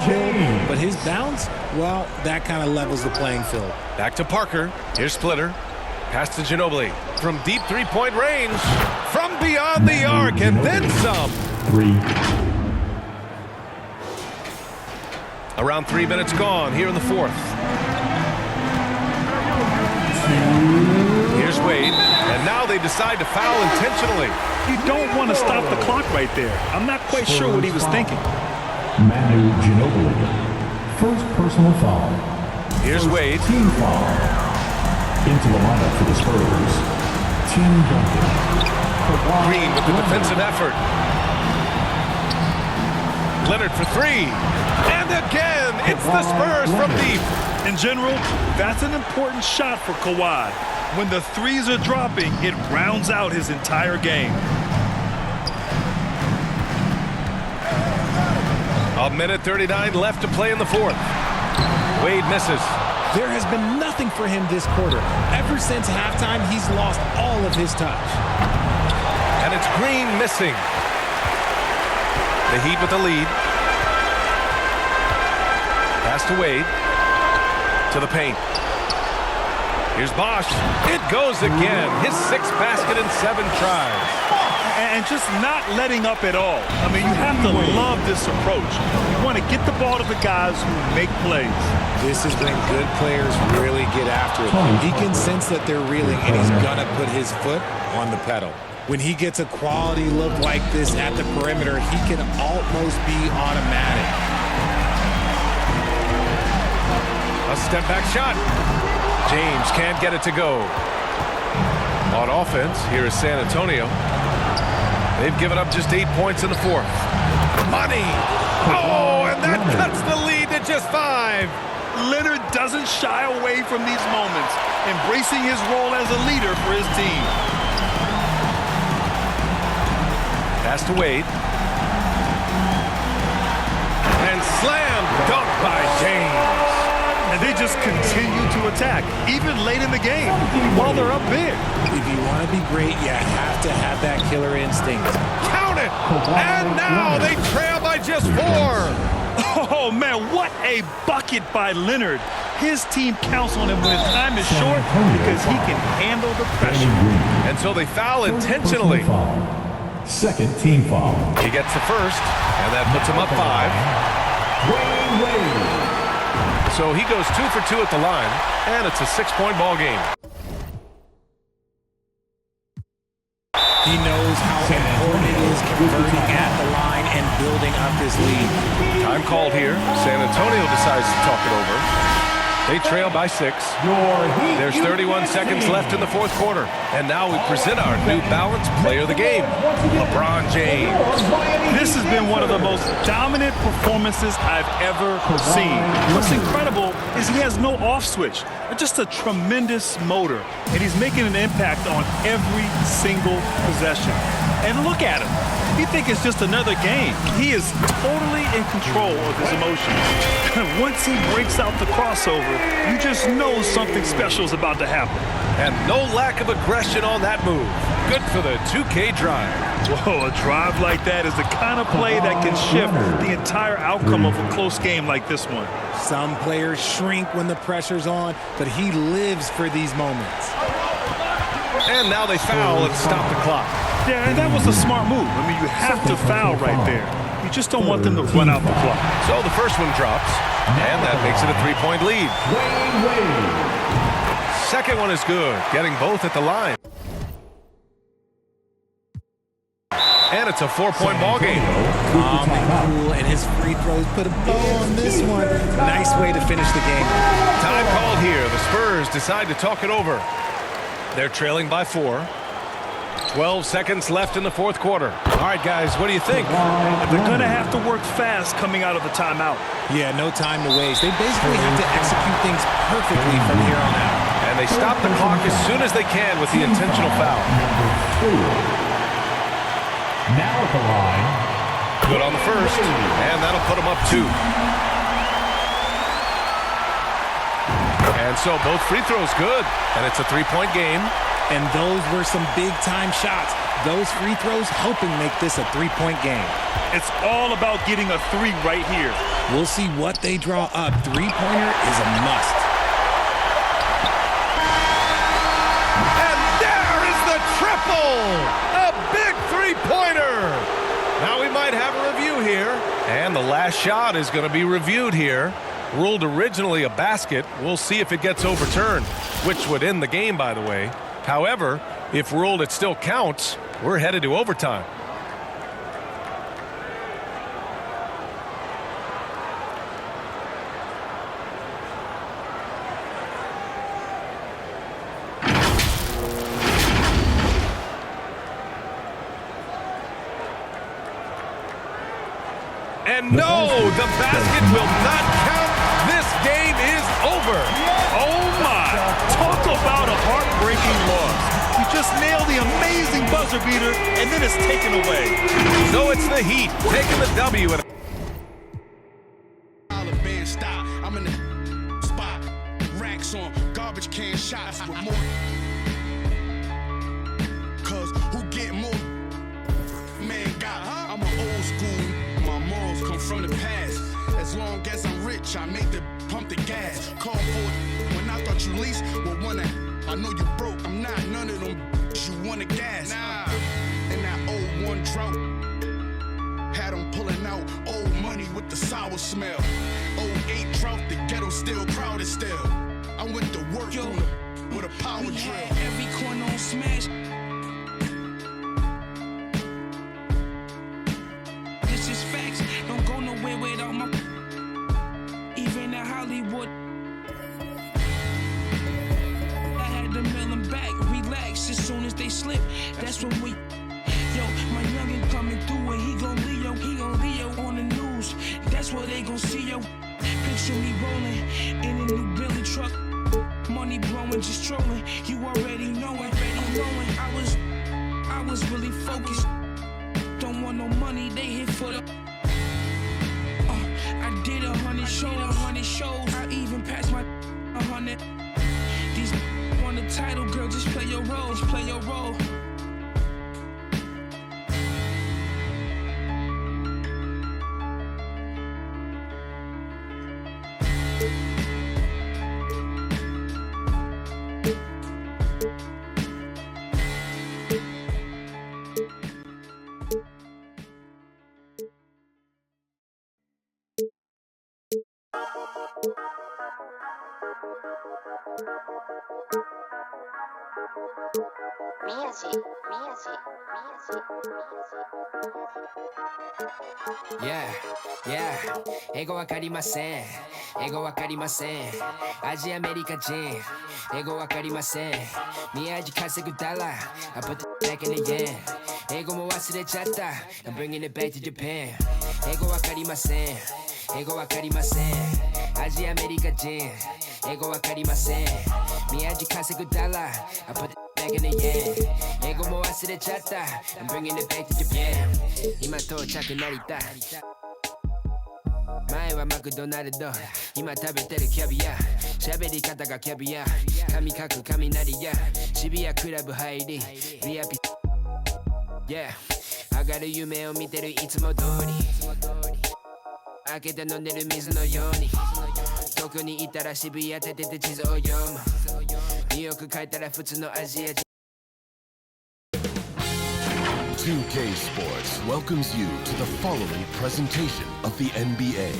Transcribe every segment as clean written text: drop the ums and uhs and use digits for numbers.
But his bounce, well, that kind of levels the playing field. Back to Parker. Here's Splitter. Pass to Ginobili. From deep three-point range. From beyond the arc, and then some. 3. Around 3 minutes gone here in the fourth. Here's Wade, and now they decide to foul intentionally. You don't want to stop the clock right there. I'm not quite sure what he was thinking. Manu Ginobili. First personal foul. Here's Wade. Team foul. Into the lineup for the Spurs. Team Duncan. Green with the defensive effort. Leonard for three. And again, it's the Spurs from deep. In general, that's an important shot for Kawhi. When the threes are dropping, it rounds out his entire game. A minute 39 left to play in the fourth. Wade misses. There has been nothing for him this quarter. Ever since halftime, he's lost all of his touch. And it's Green missing. The Heat with the lead. Pass to Wade. To the paint. Here's Bosch. It goes again. His sixth basket in 7 tries. And just not letting up at all. I mean, you have to love this approach. You want to get the ball to the guys who make plays. This is when good players really get after it. He can sense that they're reeling, and he's going to put his foot on the pedal. When he gets a quality look like this at the perimeter, he can almost be automatic. A step-back shot. James can't get it to go. On offense, here is San Antonio. They've given up just 8 points in the fourth. Money! Oh, and that cuts the lead to just 5. Leonard doesn't shy away from these moments, embracing his role as a leader for his team. Pass to Wade. And slam dunk by James. And they just continue to attack, even late in the game, while they're up big. If you want to be great, you have to have that killer instinct. Count it! And now they trail by just 4. Oh, man, what a bucket by Leonard. His team counts on him when time is short because he can handle the pressure. And so they foul intentionally. Second team foul. He gets the first, and that puts him up 5. Wade. So he goes 2 for 2 at the line, and it's a 6-point ball game. He knows how important it is converting at the line and building up his lead. Time called here. San Antonio decides to talk it over. They trail by 6. There's 31 seconds left in the fourth quarter. And now we present our new balanced player of the game, LeBron James. This has been one of the most dominant performances I've ever seen. What's incredible is he has no off switch, just a tremendous motor. And he's making an impact on every single possession. And look at him. You think it's just another game. He is totally in control of his emotions. Once he breaks out the crossover, you just know something special is about to happen. And no lack of aggression on that move. Good for the 2K drive. Whoa, a drive like that is the kind of play that can shift the entire outcome of a close game like this one. Some players shrink when the pressure's on, but he lives for these moments. And now they foul and stop the clock. Yeah, and that was a smart move. I mean, you have to foul right there. You just don't want them to run out the clock. So the first one drops, and that makes it a 3-point lead. Second one is good, getting both at the line. And it's a 4-point ball game. Calm and cool, and his free throws put a bow on this one. Nice way to finish the game. Time called here. The Spurs decide to talk it over. They're trailing by 4. 12 seconds left in the fourth quarter. All right, guys, what do you think? They're going to have to work fast coming out of the timeout. Yeah, no time to waste. They basically have to execute things perfectly from here on out. And they stop the clock as soon as they can with the intentional foul. Now at the line. Good on the first, and that'll put them up 2. And so both free throws good, and it's a 3-point game. And those were some big-time shots. those free throws helping make this a three-point game. It's all about getting a three right here. We'll see what they draw up. Three-pointer is a must. And there is the triple! A big three-pointer! Now we might have a review here. And the last shot is going to be reviewed here. Ruled originally a basket. We'll see if it gets overturned, which would end the game, by the way. However, if ruled it still counts, we're headed to overtime. And no, the basket will not count. This game is over. Oh, my. Talk about a heartbreaking loss. You just nailed the amazing buzzer beater, and then it's taken away. So it's the Heat taking the W. I'm in the spot. Racks on garbage can shots with more. Cause who get more? Man, God, I'm an old school. My morals come from the past. As long as I'm rich, I make the pump the gas. Call for it when I thought you leased. Well, one I know you broke. I'm not none of them. You want a gas. Nah. And that old one drought. Had them pulling out old money with the sour smell. 08 drought, the ghetto still crowded still. I went to work with a power drill. Every corner on smash. This is facts. Don't go nowhere without my. Even in Hollywood. I had to mail them back. Relax as soon as they slip. That's when we. Yo, my youngin' coming through and he gon' Leo on the news. That's what they gon' see, yo. Picture me rolling in a new Billy truck. Money blowing, just trolling. You already know it. I was really focused. Don't want no money, they hit for the. I did 100 shows. I even passed my 100. These want the title, girl, just play your role. Yeah, 英語わかりません。英語わかりません。アジアメリカ人。英語わかりません。宮地稼ぐダラ。I put the back in the yen。英語も忘れちゃった。I'm bringing it back to Japan。英語わかりません。英語わかりません。アジアメリカ人。英語わかりません。宮地稼ぐダラ。I put the back in the yen。英語も忘れちゃった。I'm bringing it back to Japan。今到着成田。前はマクドナルド今食べてるキャビア喋り方がキャビア髪かく雷や渋谷クラブ入り VIP Yeah 上がる夢を見てるいつも通り開けて飲んでる水のように東京にいたら渋谷立てて地図を読むニューヨーク帰ったら普通のアジア人2K Sports welcomes you to the following presentation of the NBA.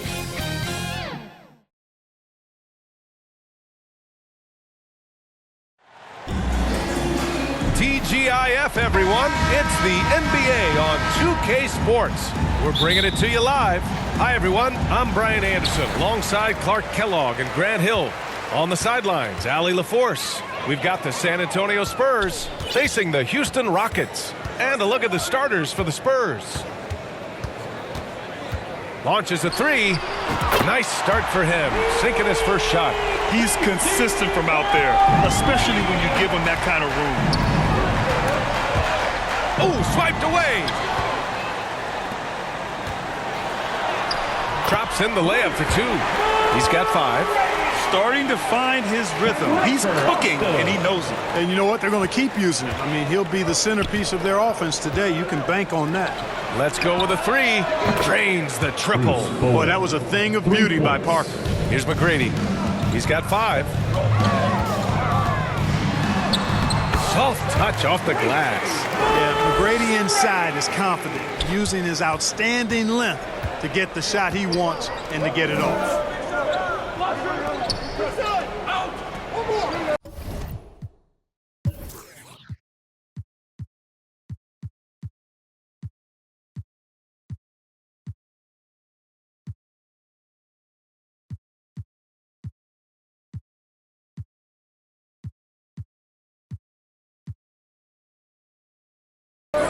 TGIF, everyone. It's the NBA on 2K Sports. We're bringing it to you live. Hi, everyone. I'm Brian Anderson, alongside Clark Kellogg and Grant Hill. On the sidelines, Allie LaForce. We've got the San Antonio Spurs facing the Houston Rockets. And a look at the starters for the Spurs. Launches a three. Nice start for him, sinking his first shot. He's consistent from out there, especially when you give him that kind of room. Oh, swiped away. Drops in the layup for two. He's got 5. starting to find his rhythm. He's cooking, and he knows it. And you know what? They're going to keep using him. I mean, he'll be the centerpiece of their offense today. You can bank on that. Let's go with a three. Drains the triple. Boy, that was a thing of beauty by Parker. Here's McGrady. He's got 5. Soft touch off the glass. Yeah, McGrady inside is confident, using his outstanding length to get the shot he wants and to get it off.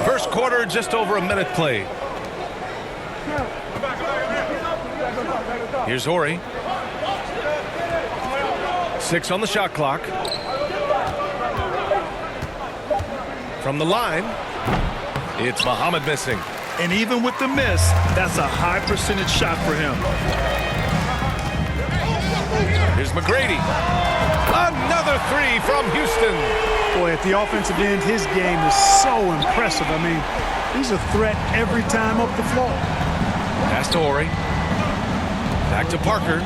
First quarter, just over a minute played. Here's Horry. 6 on the shot clock. From the line, it's Muhammad missing. And even with the miss, that's a high percentage shot for him. Here's McGrady. Another 3 from Houston. Boy, at the offensive end, his game is so impressive. I mean, he's a threat every time up the floor. Pass to Horry. Back to Parker.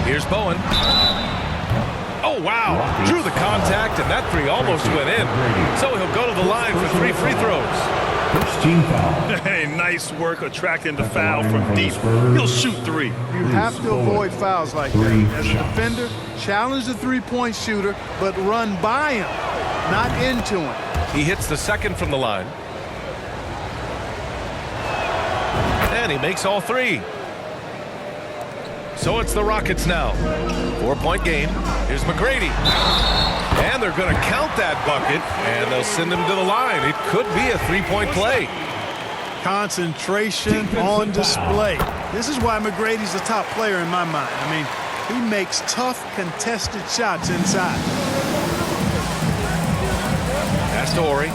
Here's Bowen. Oh, wow. Drew the contact, and that 3 almost went in. So he'll go to the line for 3 free throws. First team foul. Hey, nice work attracting the foul from deep. He'll shoot 3. You have to avoid fouls like that. As a defender, challenge the three-point shooter, but run by him, not into him. He hits the second from the line. And he makes all 3. So it's the Rockets now. 4-point game. Here's McGrady. And they're going to count that bucket, and they'll send him to the line. It could be a 3-point play. Concentration on display. This is why McGrady's the top player in my mind. I mean, he makes tough, contested shots inside. Pass to Horry.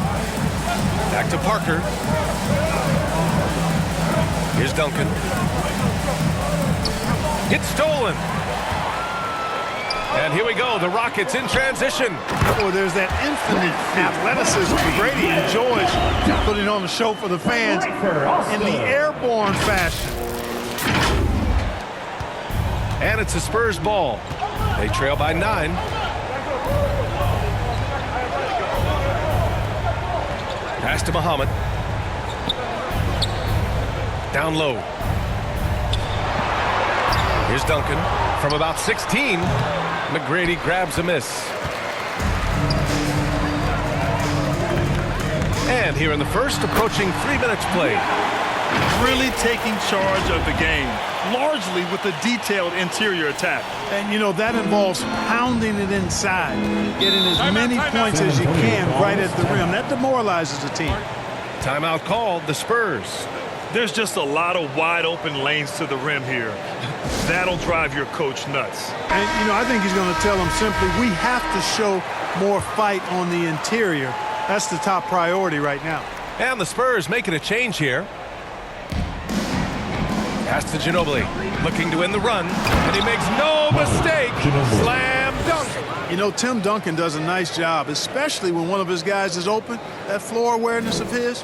Back to Parker. Here's Duncan. It's stolen. And here we go, the Rockets in transition. Boy, there's that infinite athleticism McGrady enjoys putting on the show for the fans in the airborne fashion. And it's a Spurs ball. They trail by 9. Pass to Muhammad. Down low. Here's Duncan from about 16. McGrady grabs a miss. And here in the first, approaching 3 minutes played. Really taking charge of the game, largely with a detailed interior attack. And, you know, that involves pounding it inside, getting as many points as you can right at the rim. That demoralizes the team. Timeout called, the Spurs. There's just a lot of wide open lanes to the rim here. That'll drive your coach nuts. And, you know, I think he's going to tell them simply, we have to show more fight on the interior. That's the top priority right now. And the Spurs making a change here. Pass to Ginobili, looking to win the run, and he makes no mistake. Slam dunk. You know, Tim Duncan does a nice job, especially when one of his guys is open. That floor awareness of his,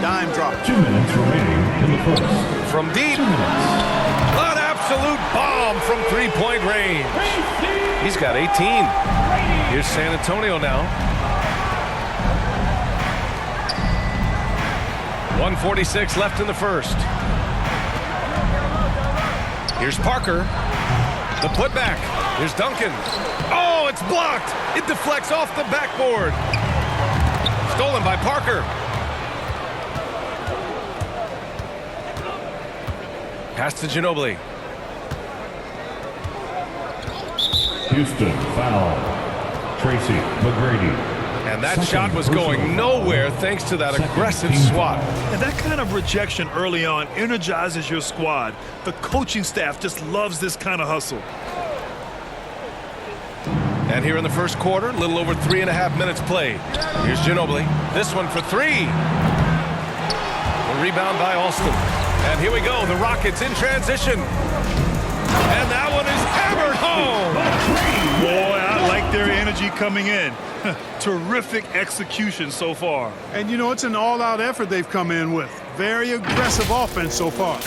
dime drop. 2 minutes remaining in the first. From deep. 2 minutes. An absolute bomb from 3-point range. He's got 18. Here's San Antonio now. 1:46 left in the first. Here's Parker. The putback. Here's Duncan. Oh, it's blocked. It deflects off the backboard. Stolen by Parker. Pass to Ginobili. Houston foul. Tracy McGrady. And that shot was going nowhere thanks to that aggressive swat. And that kind of rejection early on energizes your squad. The coaching staff just loves this kind of hustle. And here in the first quarter, a little over 3.5 minutes played. Here's Ginobili. This one for 3. The rebound by Alston. And here we go, the Rockets in transition. And that one is hammered home. Boy, I like their energy coming in. Terrific execution so far. And, you know, it's an all-out effort they've come in with. Very aggressive offense so far.